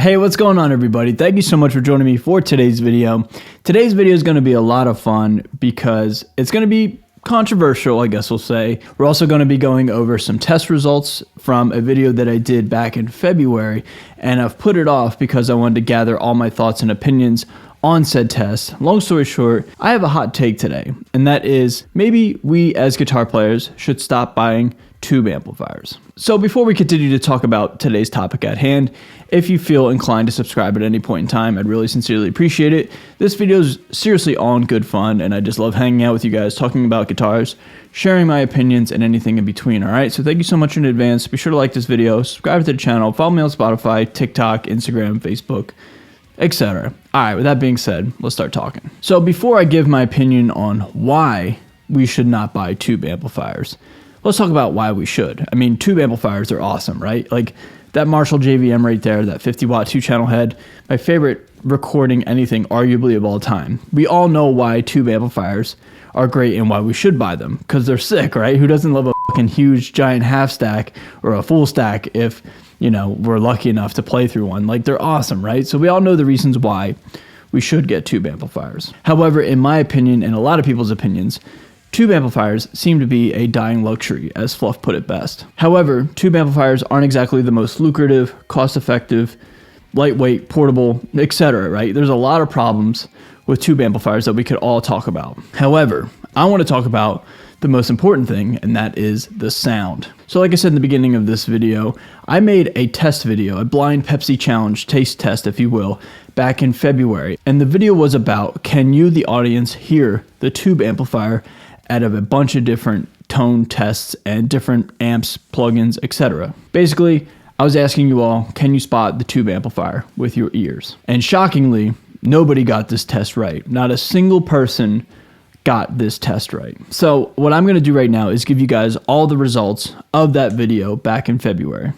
Hey, what's going on, everybody? Thank you so much for joining me for today's video. Today's video is going to be a lot of fun because it's going to be controversial, I guess we'll say. We're also going to be going over some test results from a video that I did back in February, and I've put it off because I wanted to gather all my thoughts and opinions on said test. Long story short, I have a hot take today, and that is maybe we as guitar players should stop buying tube amplifiers. So before we continue to talk about today's topic at hand, if you feel inclined to subscribe at any point in time, I'd really sincerely appreciate it. This video is seriously all in good fun, and I just love hanging out with you guys, talking about guitars, sharing my opinions, and anything in between, alright? So thank you so much in advance. Be sure to like this video, subscribe to the channel, follow me on Spotify, TikTok, Instagram, Facebook, etc. Alright, with that being said, let's start talking. So before I give my opinion on why we should not buy tube amplifiers, let's talk about why we should. I mean, tube amplifiers are awesome, right? Like that Marshall JVM right there, that 50 watt 2-channel head, my favorite recording anything arguably of all time. We all know why tube amplifiers are great and why we should buy them, because they're sick, right? Who doesn't love a fucking huge giant half stack or a full stack if, you know, we're lucky enough to play through one? Like, they're awesome, right? So we all know the reasons why we should get tube amplifiers. However, in my opinion and a lot of people's opinions, tube amplifiers seem to be a dying luxury, as Fluff put it best. However, tube amplifiers aren't exactly the most lucrative, cost-effective, lightweight, portable, etc., right? There's a lot of problems with tube amplifiers that we could all talk about. However, I want to talk about the most important thing, and that is the sound. So like I said in the beginning of this video, I made a test video, a blind Pepsi challenge taste test, if you will, back in February. And the video was about, can you, the audience, hear the tube amplifier out of a bunch of different tone tests and different amps, plugins, etc. Basically, I was asking you all, can you spot the tube amplifier with your ears? And shockingly, nobody got this test right. Not a single person got this test right. So what I'm going to do right now is give you guys all the results of that video back in February.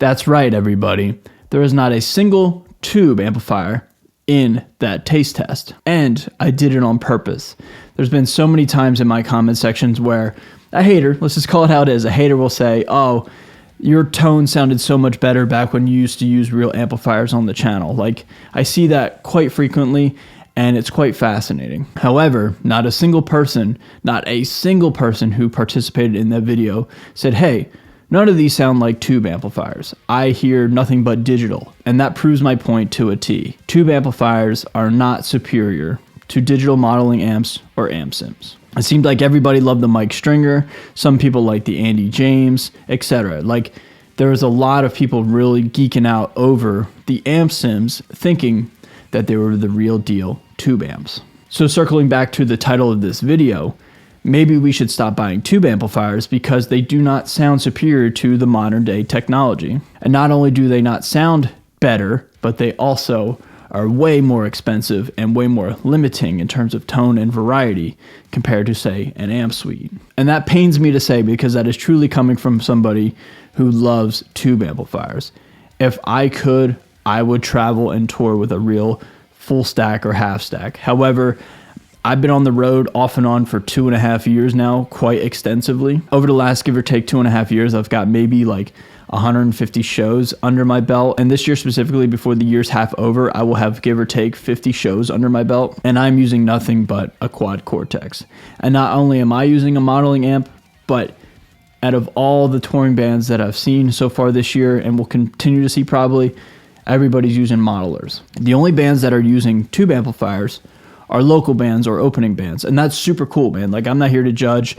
That's right, everybody. There is not a single tube amplifier in that taste test. And I did it on purpose. There's been so many times in my comment sections where a hater, let's just call it how it is, a hater will say, oh, your tone sounded so much better back when you used to use real amplifiers on the channel. Like, I see that quite frequently, and it's quite fascinating. However, not a single person who participated in that video said, hey, none of these sound like tube amplifiers. I hear nothing but digital, and that proves my point to a T. Tube amplifiers are not superior to digital modeling amps or amp sims. It seemed like everybody loved the Mike Stringer, some people like the Andy James, etc. Like, there was a lot of people really geeking out over the amp sims, thinking that they were the real deal tube amps. So circling back to the title of this video, maybe we should stop buying tube amplifiers because they do not sound superior to the modern day technology. And not only do they not sound better, but they also are way more expensive and way more limiting in terms of tone and variety compared to, say, an amp suite. And that pains me to say because that is truly coming from somebody who loves tube amplifiers. If I could, I would travel and tour with a real full stack or half stack. However, I've been on the road off and on for 2.5 years now, quite extensively. Over the last, give or take 2.5 years, I've got maybe like 150 shows under my belt. And this year specifically, before the year's half over, I will have, give or take, 50 shows under my belt. And I'm using nothing but a quad Cortex. And not only am I using a modeling amp, but out of all the touring bands that I've seen so far this year, and will continue to see probably, everybody's using modelers. The only bands that are using tube amplifiers are local bands or opening bands. And that's super cool, man. Like, I'm not here to judge.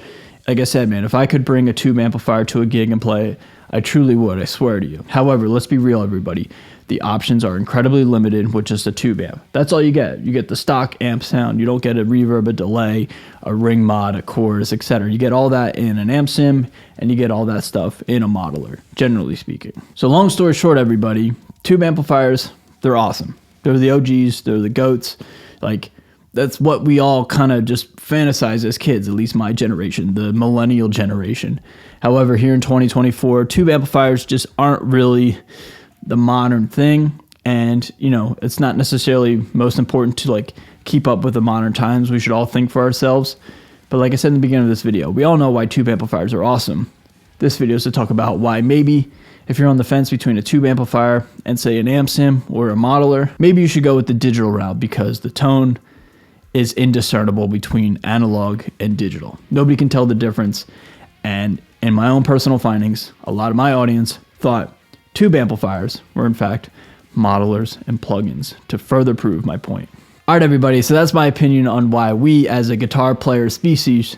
Like I said, man, if I could bring a tube amplifier to a gig and play it, I truly would, I swear to you. However, let's be real, everybody. The options are incredibly limited with just a tube amp. That's all you get. You get the stock amp sound. You don't get a reverb, a delay, a ring mod, a chorus, etc. You get all that in an amp sim, and you get all that stuff in a modeler, generally speaking. So long story short, everybody, tube amplifiers, they're awesome. They're the OGs. They're the GOATs. Like, that's what we all kind of just fantasize as kids, at least my generation, the millennial generation. However, here in 2024, tube amplifiers just aren't really the modern thing. And, you know, it's not necessarily most important to like keep up with the modern times. We should all think for ourselves. But like I said in the beginning of this video, we all know why tube amplifiers are awesome. This video is to talk about why maybe if you're on the fence between a tube amplifier and say an amp sim or a modeler, maybe you should go with the digital route because the tone is indiscernible between analog and digital. Nobody can tell the difference. And in my own personal findings, a lot of my audience thought tube amplifiers were in fact modelers and plugins to further prove my point. All right, everybody, so that's my opinion on why we as a guitar player species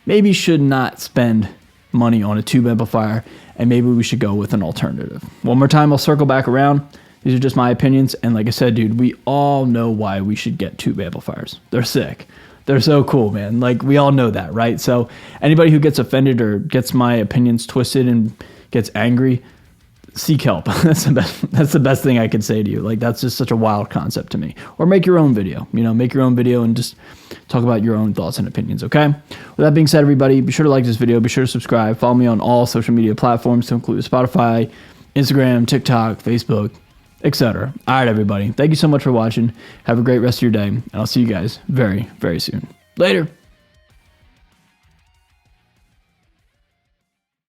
maybe should not spend money on a tube amplifier and maybe we should go with an alternative. One more time, I'll circle back around. These are just my opinions. And like I said, dude, we all know why we should get tube amplifiers. They're sick. They're so cool, man. Like, we all know that, right? So anybody who gets offended or gets my opinions twisted and gets angry, seek help. That's the best thing I could say to you. Like, that's just such a wild concept to me. Or make your own video. You know, make your own video and just talk about your own thoughts and opinions, okay? With that being said, everybody, be sure to like this video. Be sure to subscribe. Follow me on all social media platforms to include Spotify, Instagram, TikTok, Facebook, etc. All right, everybody. Thank you so much for watching. Have a great rest of your day, and I'll see you guys very, very soon. Later.